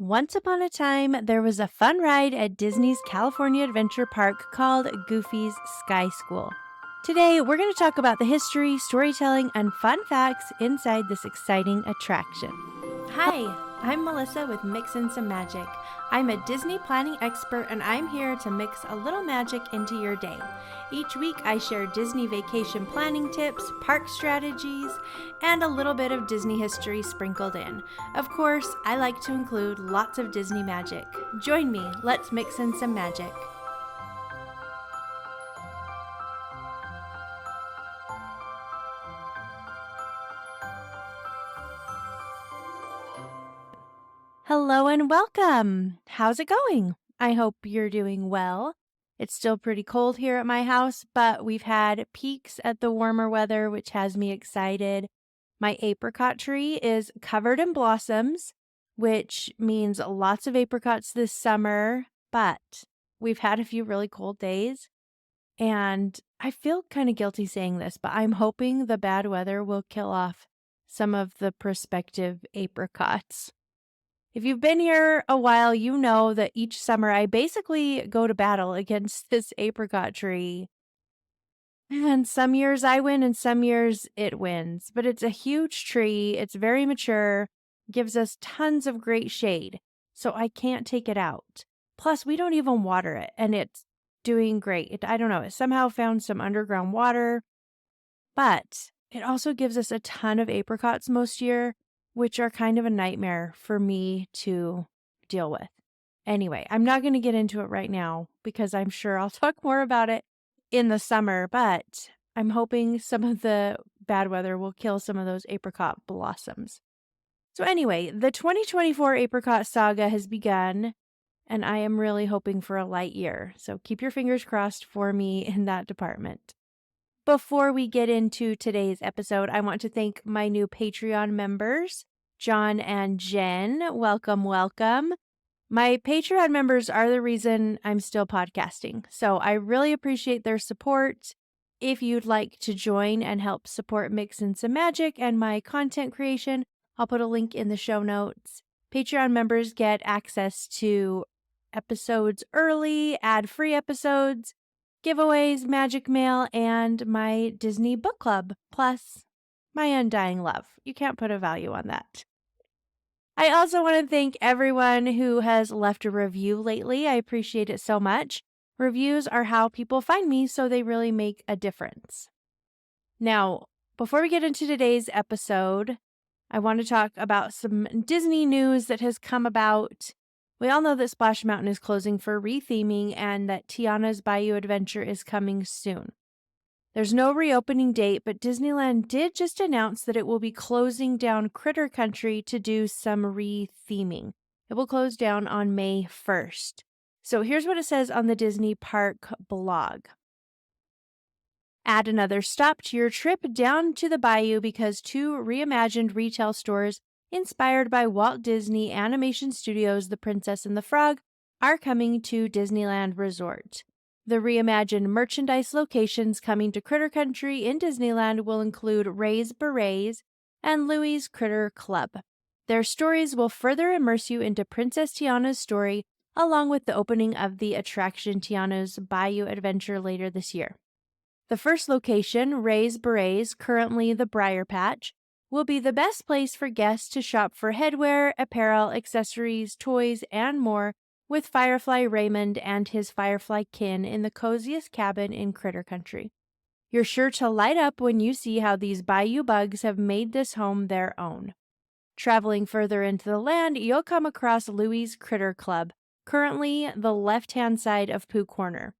Once upon a time, there was a fun ride at Disney's California Adventure Park called Goofy's Sky School. Today, we're going to talk about the history, storytelling, and fun facts inside this exciting attraction. Hi, I'm Melissa with Mix and Some Magic. I'm a Disney planning expert and I'm here to mix a little magic into your day. Each week I share Disney vacation planning tips, park strategies, and a little bit of Disney history sprinkled in. Of course, I like to include lots of Disney magic. Join me, let's mix in some magic. Hello and welcome. How's it going? I hope you're doing well. It's still pretty cold here at my house, but we've had peaks at the warmer weather, which has me excited. My apricot tree is covered in blossoms, which means lots of apricots this summer, but we've had a few really cold days. And I feel kind of guilty saying this, but I'm hoping the bad weather will kill off some of the prospective apricots. If you've been here a while, you know that each summer I basically go to battle against this apricot tree. And some years I win and some years it wins. But it's a huge tree. It's very mature, gives us tons of great shade. So I can't take it out. Plus, we don't even water it and it's doing great. I don't know. It somehow found some underground water, but it also gives us a ton of apricots most year, which are kind of a nightmare for me to deal with. Anyway, I'm not going to get into it right now because I'm sure I'll talk more about it in the summer, but I'm hoping some of the bad weather will kill some of those apricot blossoms. So anyway, the 2024 apricot saga has begun, and I am really hoping for a light year. So keep your fingers crossed for me in that department. Before we get into today's episode, I want to thank my new Patreon members, John and Jen. Welcome, welcome. My Patreon members are the reason I'm still podcasting, so I really appreciate their support. If you'd like to join and help support Mix and Some Magic and my content creation, I'll put a link in the show notes. Patreon members get access to episodes early, ad-free episodes, giveaways, magic mail, and my Disney book club, plus my undying love. You can't put a value on that. I also want to thank everyone who has left a review lately. I appreciate it so much. Reviews are how people find me, so they really make a difference. Now, before we get into today's episode, I want to talk about some Disney news that has come about. We all know that Splash Mountain is closing for retheming and that Tiana's Bayou Adventure is coming soon. There's no reopening date, but Disneyland did just announce that it will be closing down Critter Country to do some retheming. It will close down on May 1st. So here's what it says on the Disney Park blog. Add another stop to your trip down to the bayou because two reimagined retail stores inspired by Walt Disney Animation Studios' The Princess and the Frog are coming to Disneyland Resort. The reimagined merchandise locations coming to Critter Country in Disneyland will include Ray's Berets and Louie's Critter Club. Their stories will further immerse you into Princess Tiana's story, along with the opening of the attraction Tiana's Bayou Adventure later this year. The first location, Ray's Berets, currently the Briar Patch, will be the best place for guests to shop for headwear, apparel, accessories, toys, and more with Firefly Raymond and his Firefly kin in the coziest cabin in Critter Country. You're sure to light up when you see how these bayou bugs have made this home their own. Traveling further into the land, you'll come across Louie's Critter Club, currently the left-hand side of Pooh Corner,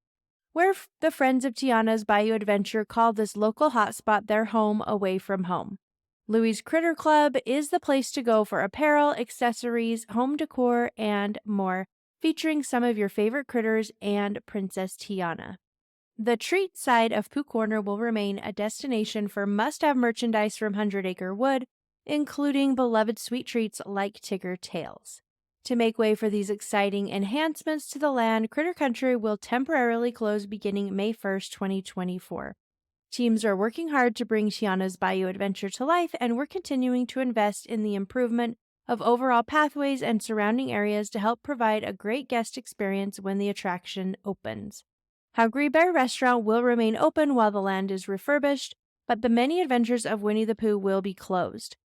where the Friends of Tiana's Bayou Adventure call this local hotspot their home away from home. Louie's Critter Club is the place to go for apparel, accessories, home decor, and more, featuring some of your favorite critters and Princess Tiana. The treat side of Pooh Corner will remain a destination for must-have merchandise from 100 Acre Wood, including beloved sweet treats like Tigger Tails. To make way for these exciting enhancements to the land, Critter Country will temporarily close beginning May 1st, 2024. Teams are working hard to bring Tiana's Bayou Adventure to life, and we're continuing to invest in the improvement of overall pathways and surrounding areas to help provide a great guest experience when the attraction opens. Hungry Bear Restaurant will remain open while the land is refurbished, but the many adventures of Winnie the Pooh will be closed.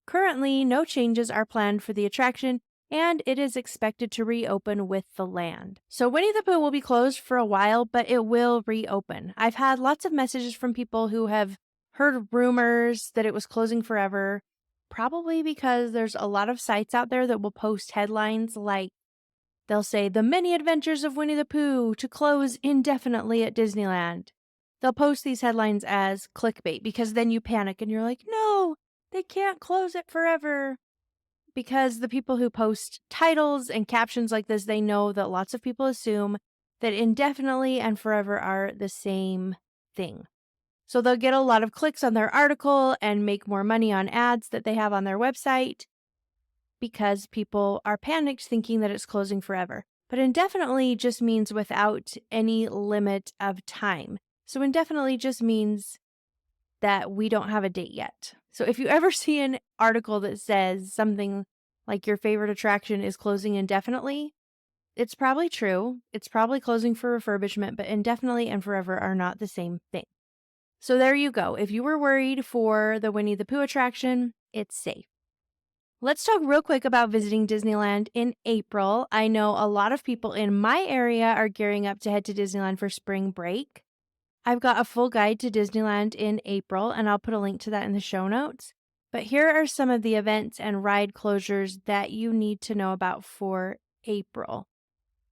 Currently, no changes are planned for the attraction, and it is expected to reopen with the land. So Winnie the Pooh will be closed for a while, but it will reopen. I've had lots of messages from people who have heard rumors that it was closing forever, probably because there's a lot of sites out there that will post headlines like they'll say, "The Many Adventures of Winnie the Pooh to close indefinitely at Disneyland." They'll post these headlines as clickbait because then you panic and you're like, no, they can't close it forever. Because the people who post titles and captions like this, they know that lots of people assume that indefinitely and forever are the same thing. So they'll get a lot of clicks on their article and make more money on ads that they have on their website because people are panicked thinking that it's closing forever. But indefinitely just means without any limit of time. So indefinitely just means that we don't have a date yet. So if you ever see an article that says something like your favorite attraction is closing indefinitely, it's probably true. It's probably closing for refurbishment, but indefinitely and forever are not the same thing. So there you go. If you were worried for the Winnie the Pooh attraction, it's safe. Let's talk real quick about visiting Disneyland in April. I know a lot of people in my area are gearing up to head to Disneyland for spring break. I've got a full guide to Disneyland in April, and I'll put a link to that in the show notes. But here are some of the events and ride closures that you need to know about for April.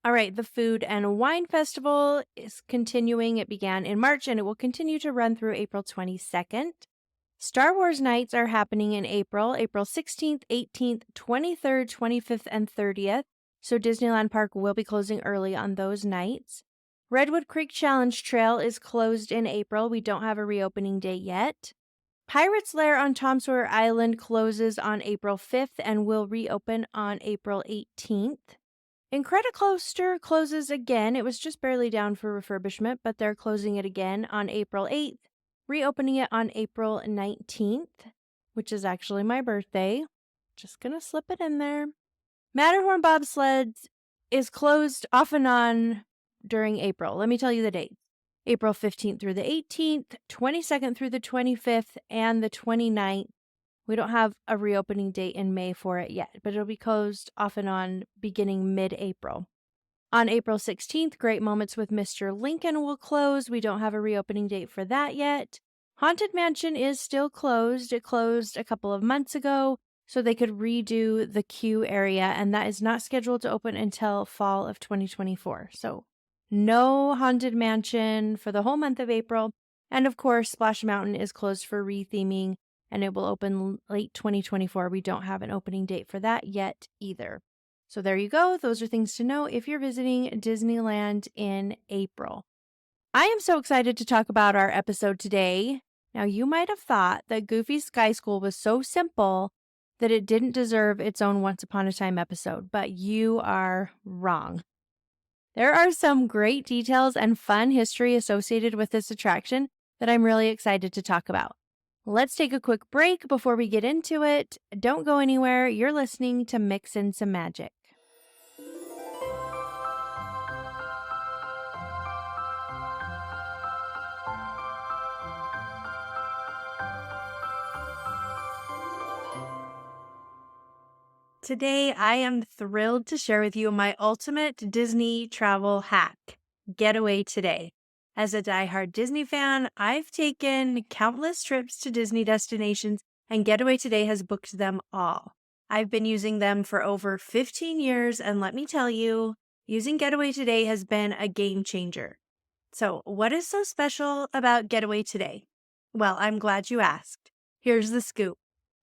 All right, the Food and Wine Festival is continuing. It began in March, and it will continue to run through April 22nd. Star Wars nights are happening in April 16th, 18th, 23rd, 25th, and 30th. So Disneyland Park will be closing early on those nights. Redwood Creek Challenge Trail is closed in April. We don't have a reopening date yet. Pirate's Lair on Tom Sawyer Island closes on April 5th and will reopen on April 18th. Incredicoaster closes again. It was just barely down for refurbishment, but they're closing it again on April 8th, reopening it on April 19th, which is actually my birthday. Just gonna slip it in there. Matterhorn Bobsleds is closed off and on during April. Let me tell you the dates. April 15th through the 18th, 22nd through the 25th, and the 29th. We don't have a reopening date in May for it yet, but it'll be closed off and on beginning mid-April. On April 16th, Great Moments with Mr. Lincoln will close. We don't have a reopening date for that yet. Haunted Mansion is still closed. It closed a couple of months ago, so they could redo the queue area, and that is not scheduled to open until fall of 2024. So no Haunted Mansion for the whole month of April. And of course, Splash Mountain is closed for retheming, and it will open late 2024. We don't have an opening date for that yet either. So there you go. Those are things to know if you're visiting Disneyland in April. I am so excited to talk about our episode today. Now, you might have thought that Goofy's Sky School was so simple that it didn't deserve its own Once Upon a Time episode, but you are wrong. There are some great details and fun history associated with this attraction that I'm really excited to talk about. Let's take a quick break before we get into it. Don't go anywhere. You're listening to Mix in Some Magic. Today, I am thrilled to share with you my ultimate Disney travel hack, Getaway Today. As a diehard Disney fan, I've taken countless trips to Disney destinations, and Getaway Today has booked them all. I've been using them for over 15 years, and let me tell you, using Getaway Today has been a game changer. So, what is so special about Getaway Today? Well, I'm glad you asked. Here's the scoop.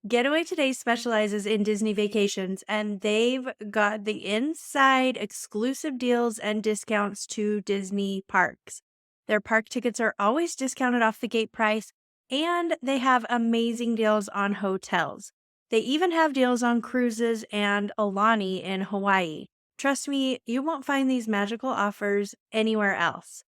Getaway Today specializes in Disney vacations, and they've got the inside exclusive deals and discounts to Disney parks. Their park tickets are always discounted off the gate price, and they have amazing deals on hotels. They even have deals on cruises and Aulani in Hawaii. Trust me, you won't find these magical offers anywhere else.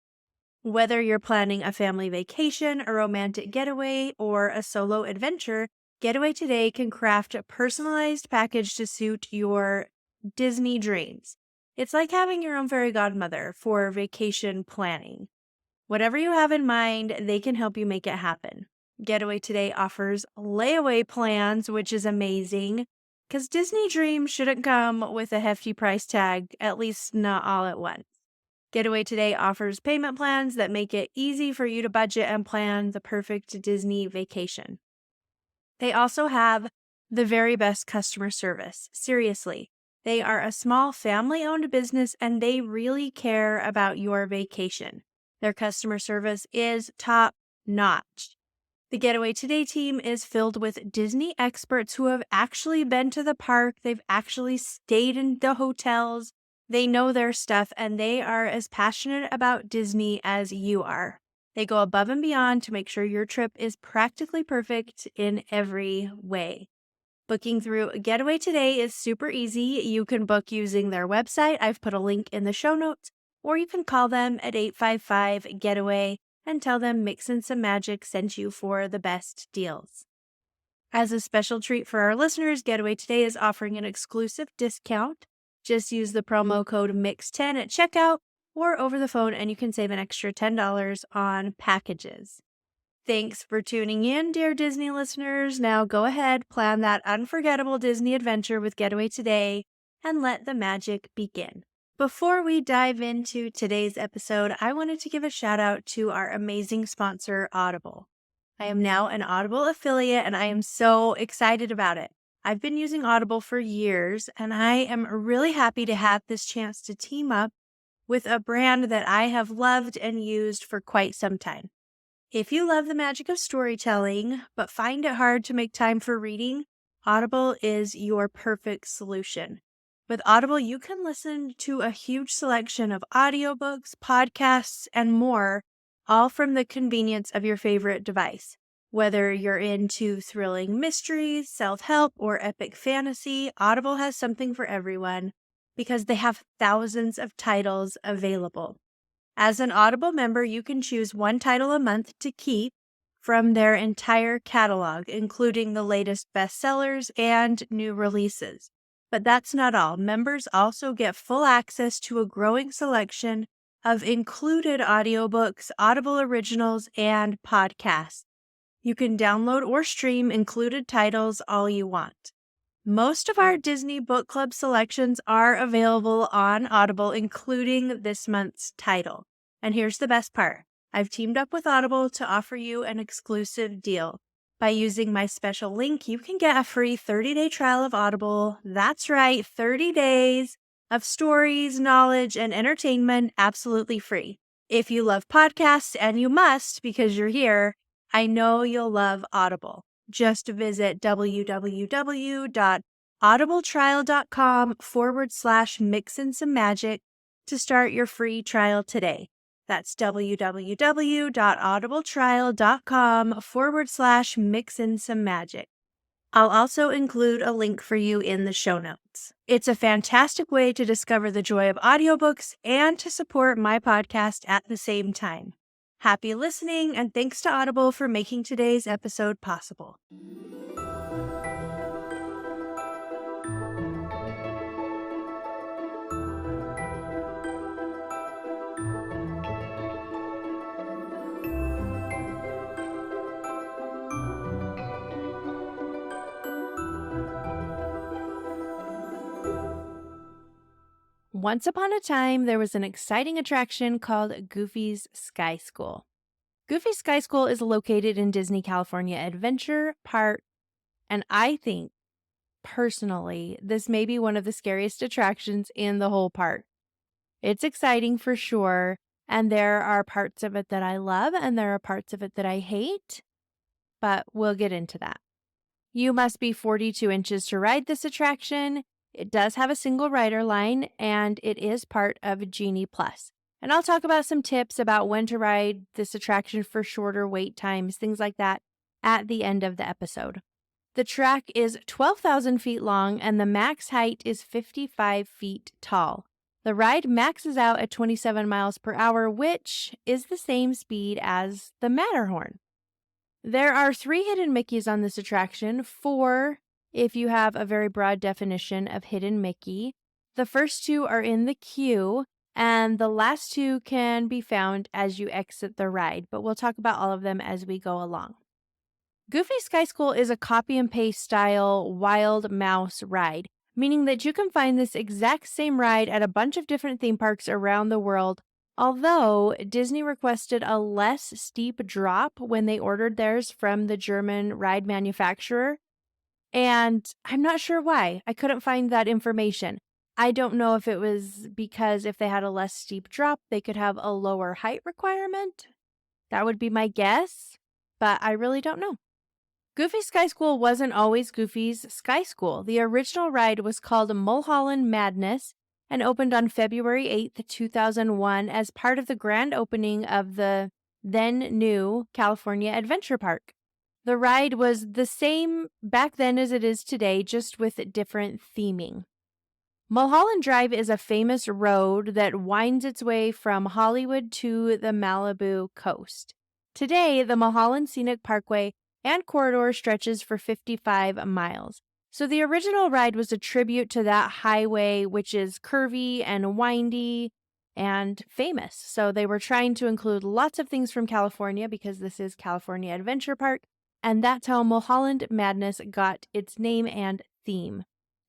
Whether you're planning a family vacation, a romantic getaway, or a solo adventure, Getaway Today can craft a personalized package to suit your Disney dreams. It's like having your own fairy godmother for vacation planning. Whatever you have in mind, they can help you make it happen. Getaway Today offers layaway plans, which is amazing because Disney dreams shouldn't come with a hefty price tag, at least not all at once. Getaway Today offers payment plans that make it easy for you to budget and plan the perfect Disney vacation. They also have the very best customer service. Seriously, they are a small family-owned business and they really care about your vacation. Their customer service is top notch. The Getaway Today team is filled with Disney experts who have actually been to the park. They've actually stayed in the hotels. They know their stuff and they are as passionate about Disney as you are. They go above and beyond to make sure your trip is practically perfect in every way. Booking through Getaway Today is super easy. You can book using their website. I've put a link in the show notes. Or you can call them at 855-GETAWAY and tell them Mix and Some Magic sent you for the best deals. As a special treat for our listeners, Getaway Today is offering an exclusive discount. Just use the promo code MIX10 at checkout or over the phone and you can save an extra $10 on packages. Thanks for tuning in, dear Disney listeners. Now go ahead, plan that unforgettable Disney adventure with Getaway Today and let the magic begin. Before we dive into today's episode, I wanted to give a shout out to our amazing sponsor, Audible. I am now an Audible affiliate and I am so excited about it. I've been using Audible for years and I am really happy to have this chance to team up with a brand that I have loved and used for quite some time. If you love the magic of storytelling, but find it hard to make time for reading, Audible is your perfect solution. With Audible, you can listen to a huge selection of audiobooks, podcasts, and more, all from the convenience of your favorite device. Whether you're into thrilling mysteries, self-help, or epic fantasy, Audible has something for everyone because they have thousands of titles available. As an Audible member, you can choose one title a month to keep from their entire catalog, including the latest bestsellers and new releases. But that's not all. Members also get full access to a growing selection of included audiobooks, Audible originals, and podcasts. You can download or stream included titles all you want. Most of our Disney Book Club selections are available on Audible, including this month's title. And here's the best part. I've teamed up with Audible to offer you an exclusive deal. By using my special link, you can get a free 30-day trial of Audible. That's right, 30 days of stories, knowledge, and entertainment absolutely free. If you love podcasts, and you must because you're here, I know you'll love Audible. Just visit www.audibletrial.com/mixandSomeMagic to start your free trial today. That's www.audibletrial.com/mixandSomeMagic. I'll also include a link for you in the show notes. It's a fantastic way to discover the joy of audiobooks and to support my podcast at the same time. Happy listening, and thanks to Audible for making today's episode possible. Once upon a time, there was an exciting attraction called Goofy's Sky School. Goofy's Sky School is located in Disney California Adventure Park, and I think, personally, this may be one of the scariest attractions in the whole park. It's exciting for sure, and there are parts of it that I love, and there are parts of it that I hate, but we'll get into that. You must be 42 inches to ride this attraction. It does have a single rider line, and it is part of Genie Plus. And I'll talk about some tips about when to ride this attraction for shorter wait times, things like that, at the end of the episode. The track is 12,000 feet long, and the max height is 55 feet tall. The ride maxes out at 27 miles per hour, which is the same speed as the Matterhorn. There are 3 hidden Mickeys on this attraction, 4 if you have a very broad definition of hidden Mickey. The first 2 are in the queue, and the last 2 can be found as you exit the ride, but we'll talk about all of them as we go along. Goofy Sky School is a copy and paste style wild mouse ride, meaning that you can find this exact same ride at a bunch of different theme parks around the world. Although Disney requested a less steep drop when they ordered theirs from the German ride manufacturer, and I'm not sure why. I couldn't find that information. I don't know if it was because if they had a less steep drop, they could have a lower height requirement. That would be my guess, but I really don't know. Goofy Sky School wasn't always Goofy's Sky School. The original ride was called Mulholland Madness and opened on February 8th, 2001 as part of the grand opening of the then new California Adventure Park. The ride was the same back then as it is today, just with different theming. Mulholland Drive is a famous road that winds its way from Hollywood to the Malibu coast. Today, the Mulholland Scenic Parkway and corridor stretches for 55 miles. So the original ride was a tribute to that highway, which is curvy and windy and famous. So they were trying to include lots of things from California because this is California Adventure Park, and that's how Mulholland Madness got its name and theme.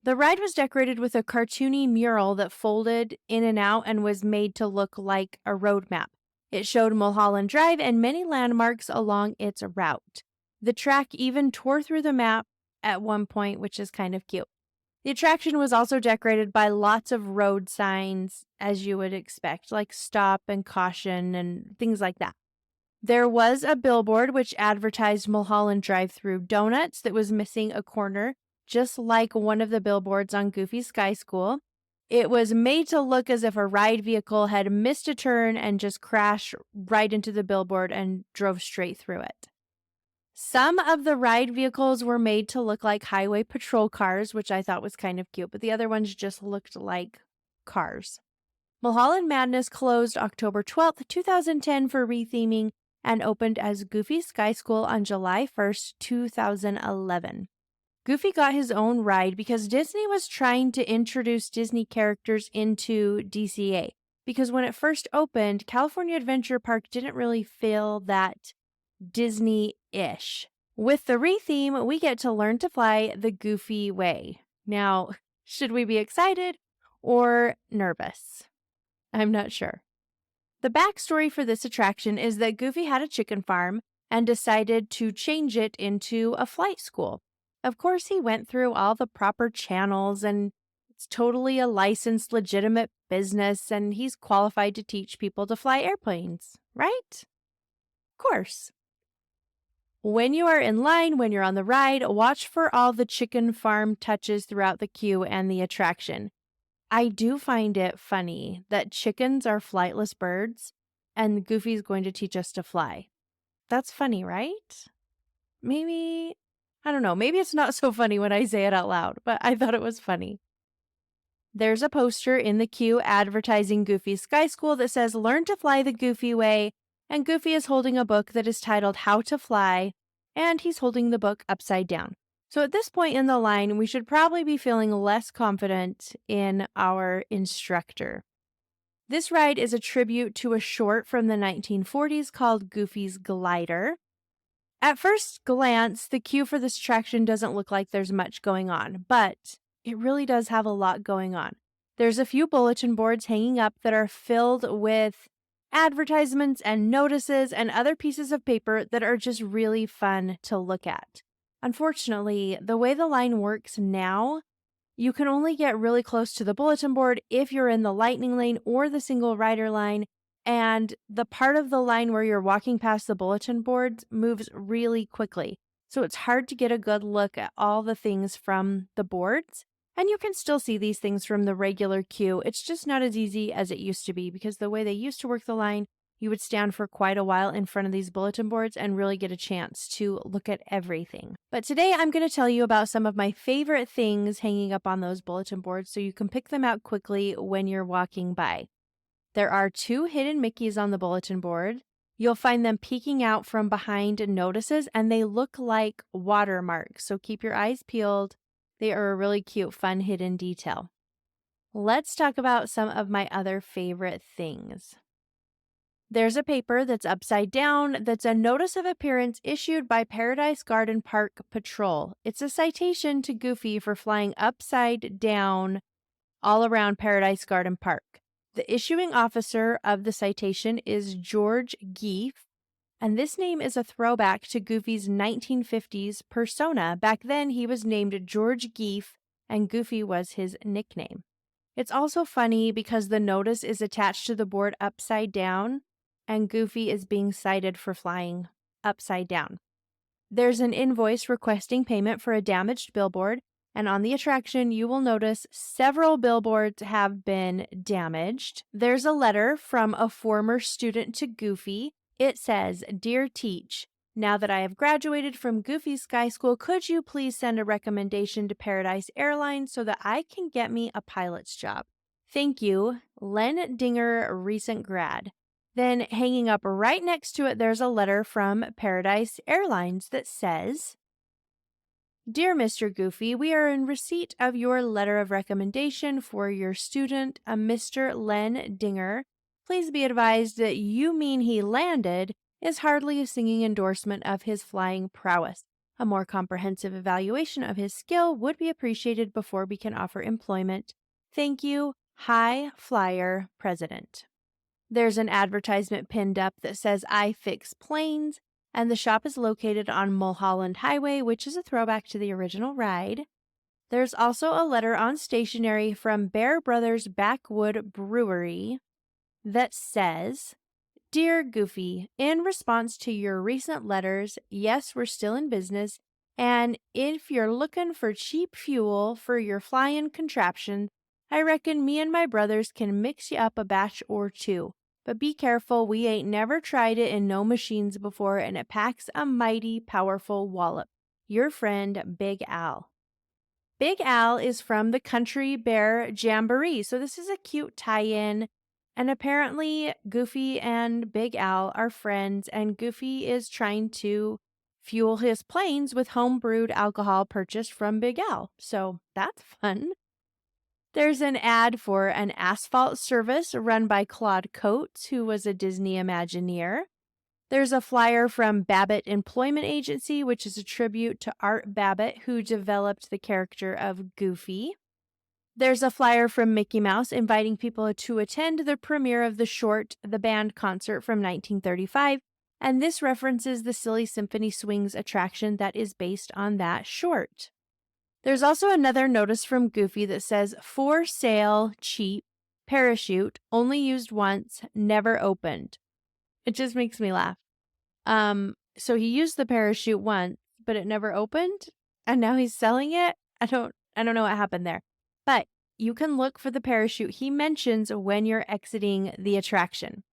The ride was decorated with a cartoony mural that folded in and out and was made to look like a road map. It showed Mulholland Drive and many landmarks along its route. The track even tore through the map at one point, which is kind of cute. The attraction was also decorated by lots of road signs, as you would expect, like stop and caution and things like that. There was a billboard which advertised Mulholland Drive-Thru Donuts that was missing a corner, just like one of the billboards on Goofy Sky School. It was made to look as if a ride vehicle had missed a turn and just crashed right into the billboard and drove straight through it. Some of the ride vehicles were made to look like highway patrol cars, which I thought was kind of cute, but the other ones just looked like cars. Mulholland Madness closed October 12th, 2010 for retheming and opened as Goofy Sky School on July 1st, 2011. Goofy got his own ride because Disney was trying to introduce Disney characters into DCA, because when it first opened, California Adventure Park didn't really feel that Disney-ish. With the retheme, we get to learn to fly the Goofy way. Now, should we be excited or nervous? I'm not sure. The backstory for this attraction is that Goofy had a chicken farm and decided to change it into a flight school. Of course, he went through all the proper channels, and it's totally a licensed, legitimate business, and he's qualified to teach people to fly airplanes, right? Of course. When you are in line, when you're on the ride, watch for all the chicken farm touches throughout the queue and the attraction. I do find it funny that chickens are flightless birds and Goofy's going to teach us to fly. That's funny, right? Maybe, I don't know, maybe it's not so funny when I say it out loud, but I thought it was funny. There's a poster in the queue advertising Goofy Sky School that says, "Learn to fly the Goofy way," and Goofy is holding a book that is titled How to Fly, and he's holding the book upside down. So at this point in the line, we should probably be feeling less confident in our instructor. This ride is a tribute to a short from the 1940s called Goofy's Glider. At first glance, the queue for this attraction doesn't look like there's much going on, but it really does have a lot going on. There's a few bulletin boards hanging up that are filled with advertisements and notices and other pieces of paper that are just really fun to look at. Unfortunately, the way the line works now, you can only get really close to the bulletin board if you're in the lightning lane or the single rider line, and the part of the line where you're walking past the bulletin boards moves really quickly. So it's hard to get a good look at all the things from the boards. And you can still see these things from the regular queue. It's just not as easy as it used to be, because the way they used to work the line, you would stand for quite a while in front of these bulletin boards and really get a chance to look at everything. But today I'm going to tell you about some of my favorite things hanging up on those bulletin boards so you can pick them out quickly when you're walking by. There are 2 hidden Mickeys on the bulletin board. You'll find them peeking out from behind notices and they look like watermarks. So keep your eyes peeled. They are a really cute, fun hidden detail. Let's talk about some of my other favorite things. There's a paper that's upside down that's a notice of appearance issued by Paradise Garden Park Patrol. It's a citation to Goofy for flying upside down all around Paradise Garden Park. The issuing officer of the citation is George Geef, and this name is a throwback to Goofy's 1950s persona. Back then, he was named George Geef, and Goofy was his nickname. It's also funny because the notice is attached to the board upside down, and Goofy is being cited for flying upside down. There's an invoice requesting payment for a damaged billboard, and on the attraction, you will notice several billboards have been damaged. There's a letter from a former student to Goofy. It says, "Dear Teach, now that I have graduated from Goofy Sky School, could you please send a recommendation to Paradise Airlines so that I can get me a pilot's job? Thank you, Len Dinger, recent grad." Then hanging up right next to it, there's a letter from Paradise Airlines that says, "Dear Mr. Goofy, we are in receipt of your letter of recommendation for your student, a Mr. Len Dinger. Please be advised that you mean he landed is hardly a singing endorsement of his flying prowess. A more comprehensive evaluation of his skill would be appreciated before we can offer employment. Thank you, High Flyer President." There's an advertisement pinned up that says, "I fix planes," and the shop is located on Mulholland Highway, which is a throwback to the original ride. There's also a letter on stationery from Bear Brothers Backwood Brewery that says, "Dear Goofy, in response to your recent letters, yes, we're still in business, and if you're looking for cheap fuel for your flying contraption, I reckon me and my brothers can mix you up a batch or two. But be careful, we ain't never tried it in no machines before, and it packs a mighty powerful wallop. Your friend, Big Al." Big Al is from the Country Bear Jamboree, so this is a cute tie-in. And apparently, Goofy and Big Al are friends, and Goofy is trying to fuel his planes with home-brewed alcohol purchased from Big Al. So that's fun. There's an ad for an asphalt service run by Claude Coates, who was a Disney Imagineer. There's a flyer from Babbitt Employment Agency, which is a tribute to Art Babbitt, who developed the character of Goofy. There's a flyer from Mickey Mouse inviting people to attend the premiere of the short The Band Concert from 1935, and this references the Silly Symphony Swings attraction that is based on that short. There's also another notice from Goofy that says, "For sale, cheap, parachute, only used once, never opened." It just makes me laugh. So he used the parachute once, but it never opened, and now he's selling it. I don't know what happened there. But you can look for the parachute he mentions when you're exiting the attraction.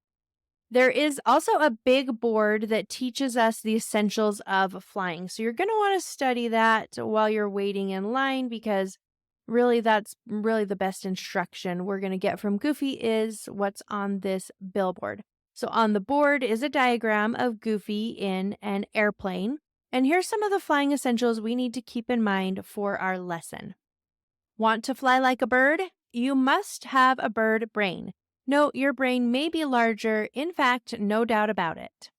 There is also a big board that teaches us the essentials of flying. So you're going to want to study that while you're waiting in line, because really that's really the best instruction we're going to get from Goofy is what's on this billboard. So on the board is a diagram of Goofy in an airplane. And here's some of the flying essentials we need to keep in mind for our lesson. Want to fly like a bird? You must have a bird brain. Note, your brain may be larger, in fact, no doubt about it.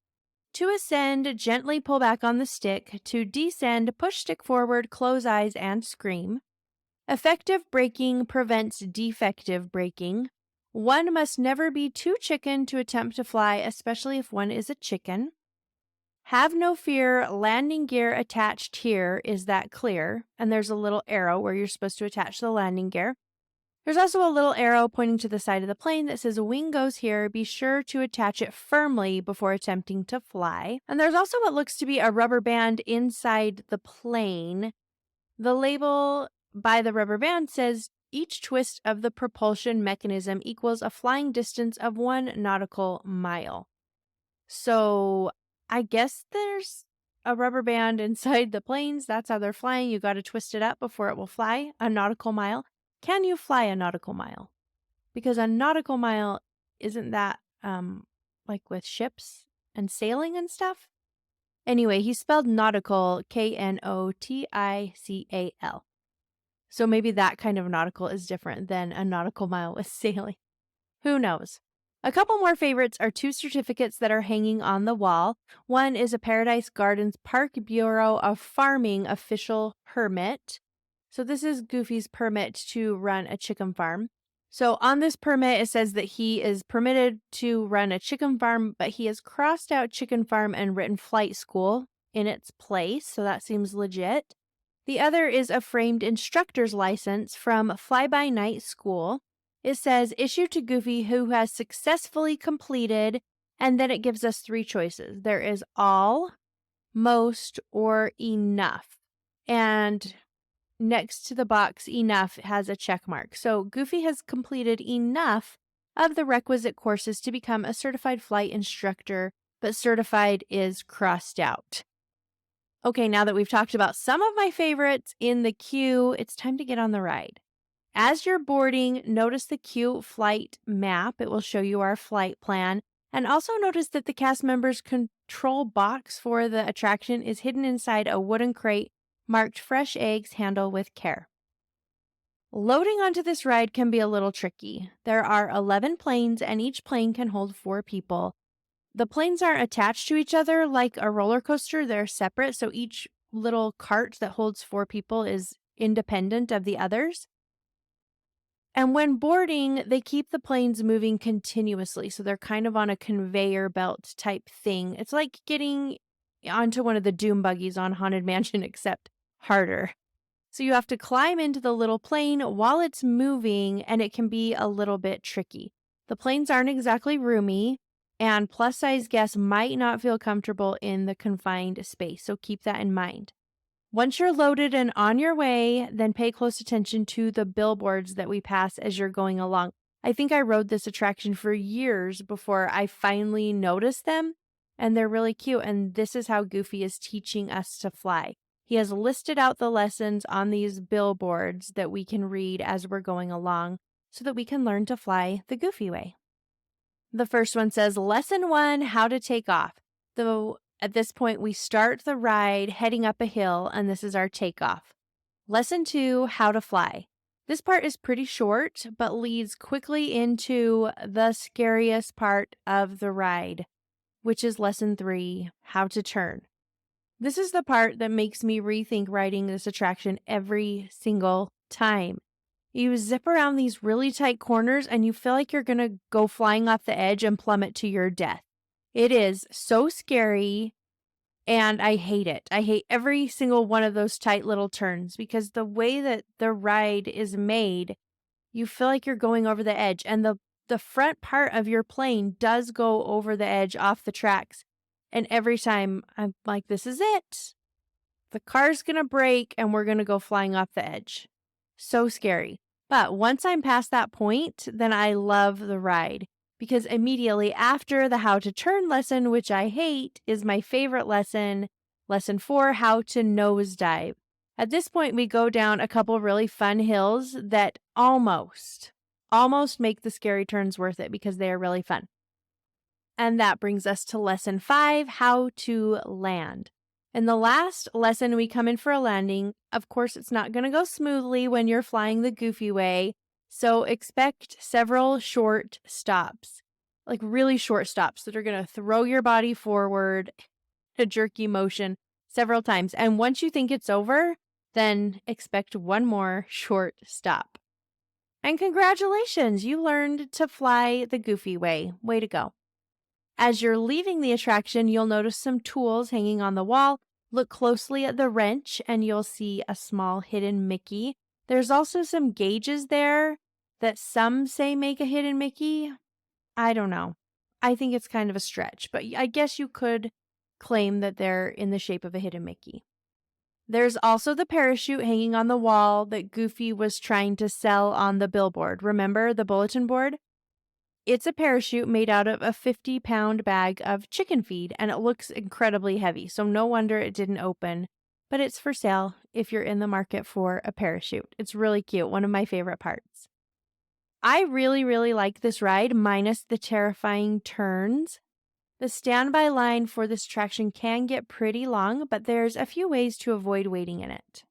To ascend, gently pull back on the stick. To descend, push stick forward, close eyes, and scream. Effective braking prevents defective braking. One must never be too chicken to attempt to fly, especially if one is a chicken. Have no fear, landing gear attached here. Is that clear? And there's a little arrow where you're supposed to attach the landing gear. There's also a little arrow pointing to the side of the plane that says wing goes here. Be sure to attach it firmly before attempting to fly. And there's also what looks to be a rubber band inside the plane. The label by the rubber band says each twist of the propulsion mechanism equals a flying distance of 1 nautical mile. So I guess there's a rubber band inside the planes. That's how they're flying. You got to twist it up before it will fly a nautical mile. Can you fly a nautical mile? Because a nautical mile, isn't that like with ships? and sailing and stuff. Anyway, he spelled nautical Knotical. So maybe that kind of nautical is different than a nautical mile with sailing. Who knows? A couple more favorites are two certificates that are hanging on the wall. One is a Paradise Gardens Park Bureau of Farming official permit. So this is Goofy's permit to run a chicken farm. So on this permit, it says that he is permitted to run a chicken farm, but he has crossed out chicken farm and written flight school in its place. So that seems legit. The other is a framed instructor's license from Fly By Night School. It says issued to Goofy who has successfully completed, and then it gives us three choices. There is all, most, or enough. And next to the box enough has a check mark. So Goofy has completed enough of the requisite courses to become a certified flight instructor, but certified is crossed out. Okay, now that we've talked about some of my favorites in the queue, it's time to get on the ride. As you're boarding, notice the queue flight map. It will show you our flight plan. And also notice that the cast members' control box for the attraction is hidden inside a wooden crate marked fresh eggs, handle with care. Loading onto this ride can be a little tricky. There are 11 planes and each plane can hold 4 people. The planes aren't attached to each other like a roller coaster. They're separate, so each little cart that holds 4 people is independent of the others. And when boarding, they keep the planes moving continuously. So they're kind of on a conveyor belt type thing. It's like getting onto one of the doom buggies on Haunted Mansion, except harder. So you have to climb into the little plane while it's moving, and it can be a little bit tricky. The planes aren't exactly roomy, and plus-size guests might not feel comfortable in the confined space. So keep that in mind. Once you're loaded and on your way, then pay close attention to the billboards that we pass as you're going along. I think I rode this attraction for years before I finally noticed them, and they're really cute, and this is how Goofy is teaching us to fly. He has listed out the lessons on these billboards that we can read as we're going along so that we can learn to fly the Goofy way. The first one says, Lesson 1, How to Take Off. At this point, we start the ride heading up a hill, and this is our takeoff. Lesson 2, How to Fly. This part is pretty short, but leads quickly into the scariest part of the ride, which is Lesson 3, How to Turn. This is the part that makes me rethink riding this attraction every single time. You zip around these really tight corners, and you feel like you're going to go flying off the edge and plummet to your death. It is so scary, and I hate it. I hate every single one of those tight little turns because the way that the ride is made, you feel like you're going over the edge, and the front part of your plane does go over the edge off the tracks. And every time I'm like, this is it. The car's going to break and we're going to go flying off the edge. So scary. But once I'm past that point, then I love the ride. Because immediately after the how to turn lesson, which I hate, is my favorite lesson, lesson 4, how to nosedive. At this point, we go down a couple really fun hills that almost make the scary turns worth it because they are really fun. And that brings us to lesson 5, how to land. In the last lesson, we come in for a landing. Of course, it's not going to go smoothly when you're flying the Goofy way. So expect several short stops, like really short stops that are going to throw your body forward, a jerky motion several times. And once you think it's over, then expect one more short stop. And congratulations, you learned to fly the Goofy way. Way to go. As you're leaving the attraction, you'll notice some tools hanging on the wall. Look closely at the wrench and you'll see a small hidden Mickey. There's also some gauges there that some say make a hidden Mickey. I don't know. I think it's kind of a stretch, but I guess you could claim that they're in the shape of a hidden Mickey. There's also the parachute hanging on the wall that Goofy was trying to sell on the billboard. Remember the bulletin board? It's a parachute made out of a 50-pound bag of chicken feed, and it looks incredibly heavy, so no wonder it didn't open. But it's for sale if you're in the market for a parachute. It's really cute, one of my favorite parts. I really, really like this ride, minus the terrifying turns. The standby line for this attraction can get pretty long, but there's a few ways to avoid waiting in it.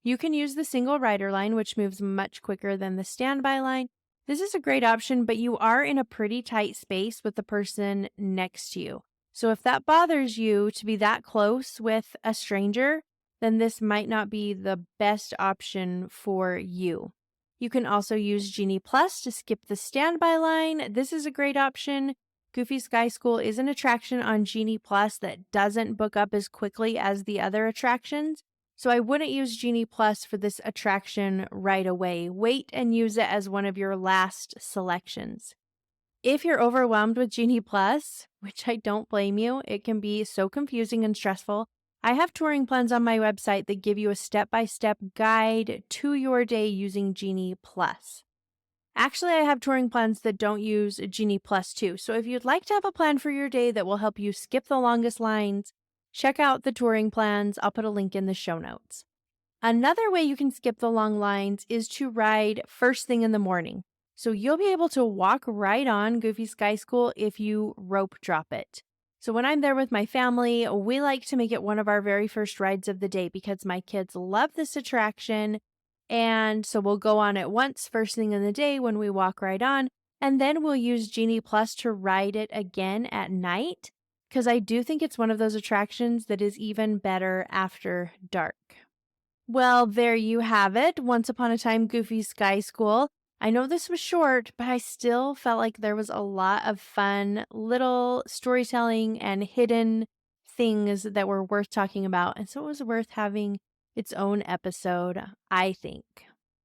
You can use the single rider line, which moves much quicker than the standby line. This is a great option, but you are in a pretty tight space with the person next to you. So if that bothers you to be that close with a stranger, then this might not be the best option for you. You can also use Genie Plus to skip the standby line. This is a great option. Goofy Sky School is an attraction on Genie Plus that doesn't book up as quickly as the other attractions. So I wouldn't use Genie Plus for this attraction right away. Wait and use it as one of your last selections. If you're overwhelmed with Genie Plus, which I don't blame you, it can be so confusing and stressful. I have touring plans on my website that give you a step-by-step guide to your day using Genie Plus. Actually, I have touring plans that don't use Genie Plus too. So if you'd like to have a plan for your day that will help you skip the longest lines, check out the touring plans. I'll put a link in the show notes. Another way you can skip the long lines is to ride first thing in the morning. So you'll be able to walk right on Goofy Sky School if you rope drop it. So when I'm there with my family, we like to make it one of our very first rides of the day because my kids love this attraction. And so we'll go on it once first thing in the day when we walk right on. And then we'll use Genie Plus to ride it again at night because I do think it's one of those attractions that is even better after dark. Well, there you have it. Once Upon a Time Goofy Sky School. I know this was short, but I still felt like there was a lot of fun little storytelling and hidden things that were worth talking about. And so it was worth having its own episode, I think.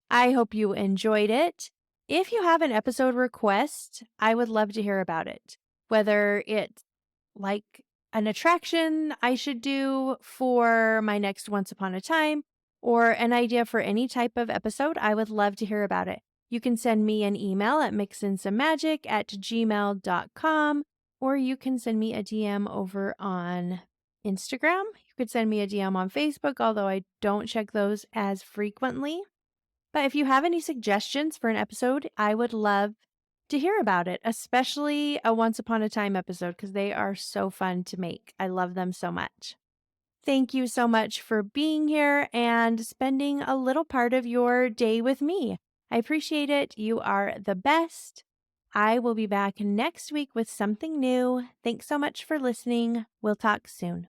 I hope you enjoyed it. If you have an episode request, I would love to hear about it. Whether it's like an attraction I should do for my next Once Upon a Time, or an idea for any type of episode, I would love to hear about it. You can send me an email at mixinsamemagic@gmail.com, or you can send me a DM over on Instagram. You could send me a DM on Facebook, although I don't check those as frequently. But if you have any suggestions for an episode, I would love to hear about it, especially a Once Upon a Time episode, because they are so fun to make. I love them so much. Thank you so much for being here and spending a little part of your day with me. I appreciate it. You are the best. I will be back next week with something new. Thanks so much for listening. We'll talk soon.